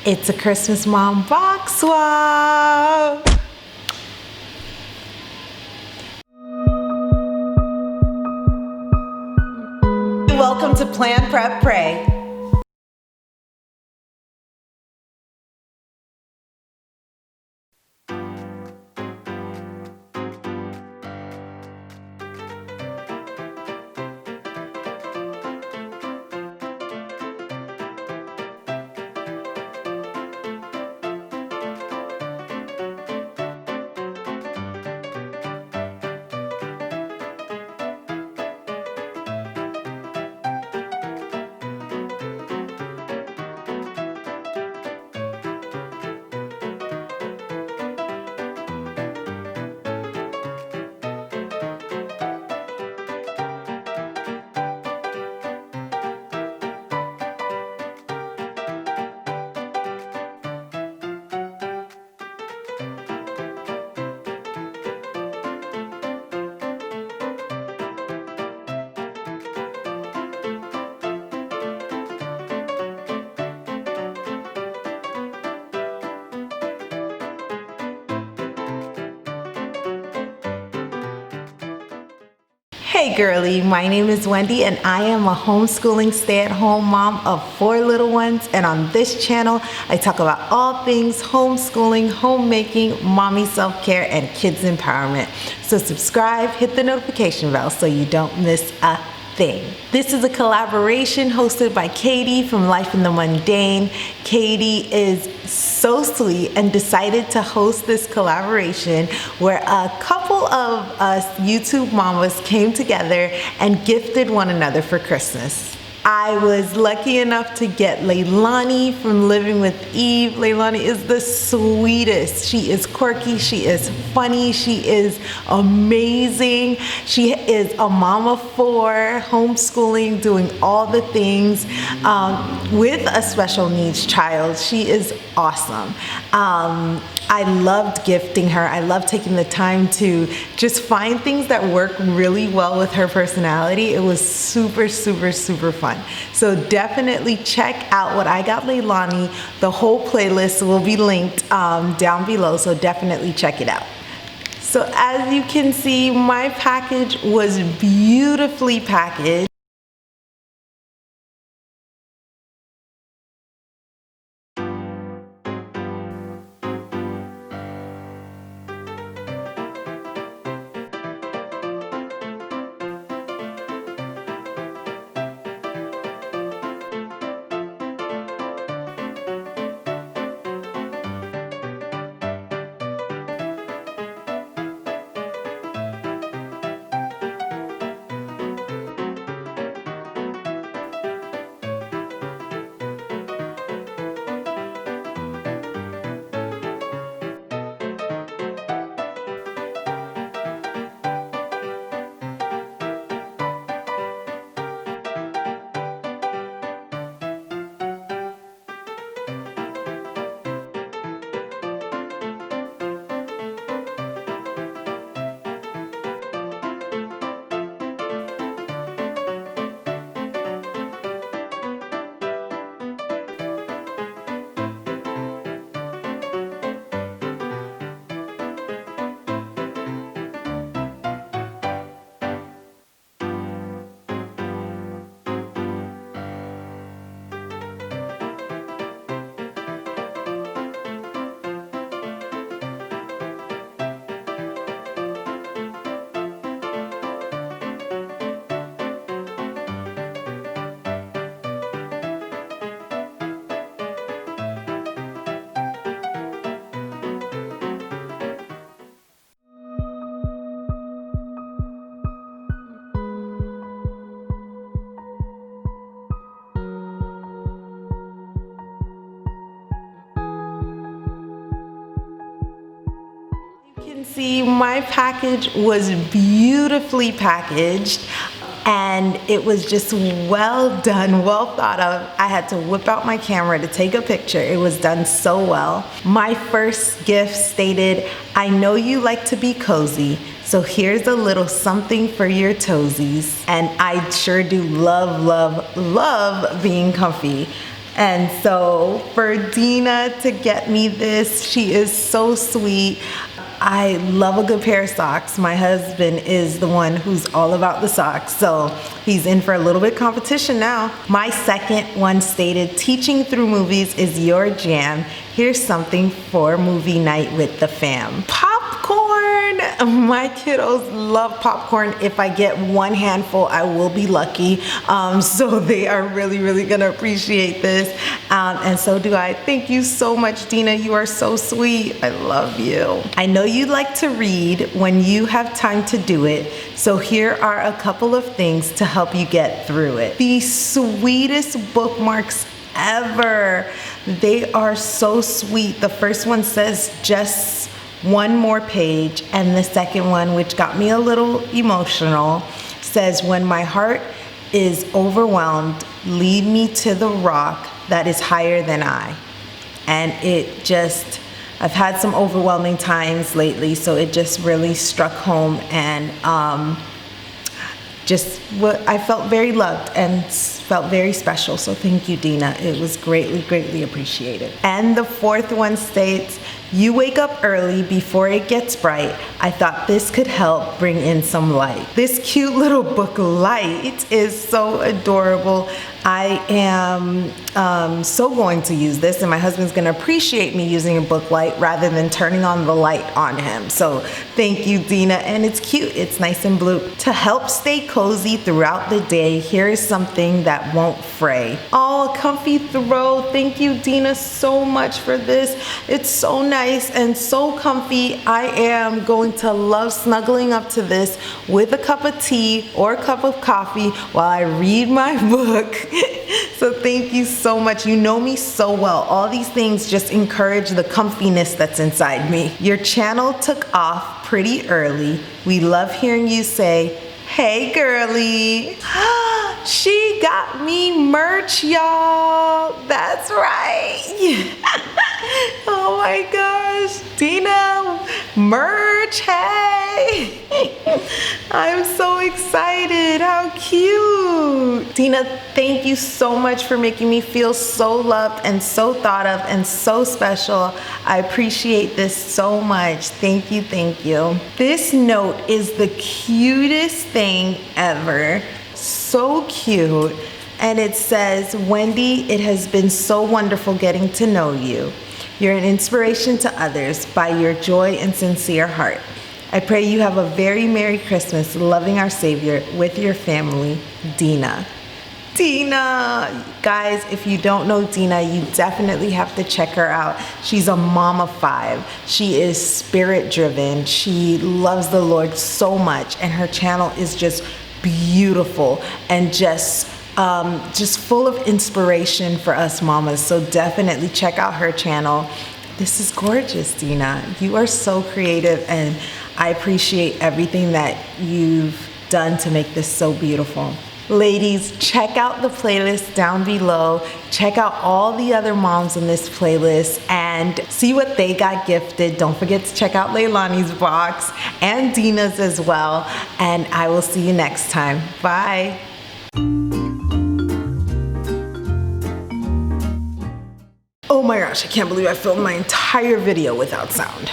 It's a Christmas Mom box swap. Welcome to Plan, Prep, Pray. Hey girlie, my name is Wendy and I am a homeschooling stay-at-home mom of 4 little ones, and on this channel I talk about all things homeschooling, homemaking, mommy self-care, and kids empowerment. So subscribe, hit the notification bell so you don't miss a thing. This is a collaboration hosted by Katie from Life in the Mundane. Katie is so sweet and decided to host this collaboration where a couple of us YouTube mamas came together and gifted one another for Christmas. I was lucky enough to get Leilani from Living with Eve. Leilani is the sweetest. She is quirky, she is funny, she is amazing. She is a mom of 4, homeschooling, doing all the things with a special needs child. She is awesome. I loved gifting her. I loved taking the time to just find things that work really well with her personality. It was super, super, super fun. So definitely check out what I got Leilani. The whole playlist will be linked down below, so definitely check it out. So as you can see, my package was beautifully packaged. See, my package was beautifully packaged. and it was just well done, well thought of. I had to whip out my camera to take a picture. It was done so well. My first gift stated, "I know you like to be cozy, so here's a little something for your toesies." And I sure do love, love, love being comfy. And so for Dina to get me this, she is so sweet. I love a good pair of socks. My husband is the one who's all about the socks, so he's in for a little bit competition now. My second one stated, "Teaching through movies is your jam. Here's something for movie night with the fam." Popcorn! My kiddos love popcorn. If I get one handful, I will be lucky. So they are really, really gonna appreciate this. And so do I. Thank you so much, Dina. You are so sweet. I love you. I know you like to read when you have time to do it. So here are a couple of things to help you get through it. The sweetest bookmarks ever. They are so sweet. The first one says, "Just one more page," and the second one, which got me a little emotional, says, "When my heart is overwhelmed, lead me to the rock that is higher than I." And it just, I've had some overwhelming times lately, so it just really struck home, and I felt very loved and felt very special. So thank you, Dina. It was greatly, greatly appreciated. And the fourth one states, "You wake up early before it gets bright. I thought this could help bring in some light." This cute little book, Light, is so adorable. I am so going to use this, and my husband's going to appreciate me using a book light rather than turning on the light on him. So thank you, Dina. And it's cute. It's nice and blue. To help stay cozy throughout the day, here is something that won't fray. Oh, a comfy throw. Thank you, Dina, so much for this. It's so nice and so comfy. I am going to love snuggling up to this with a cup of tea or a cup of coffee while I read my book. So thank you so much. You know me so well. All these things just encourage the comfiness that's inside me. Your channel took off pretty early. We love hearing you say, "Hey girly." She got me merch, y'all. That's right. Oh my gosh, Dina, merch, hey. I'm so excited, how cute. Dina, thank you so much for making me feel so loved and so thought of and so special. I appreciate this so much. Thank you, thank you. This note is the cutest thing ever. So cute. And it says, "Wendy, it has been so wonderful getting to know you. You're an inspiration to others by your joy and sincere heart. I pray you have a very Merry Christmas, loving our Savior with your family, Dina." Dina, guys, if you don't know Dina, you definitely have to check her out. She's a mom of 5. She is spirit driven. She loves the Lord so much, and her channel is just beautiful and just full of inspiration for us mamas. So definitely check out her channel. This is gorgeous, Dina. You are so creative, and I appreciate everything that you've done to make this so beautiful. Ladies, check out the playlist down below. Check out all the other moms in this playlist and see what they got gifted. Don't forget to check out Leilani's box and Dina's as well. And I will see you next time. Bye. Oh my gosh, I can't believe I filmed my entire video without sound.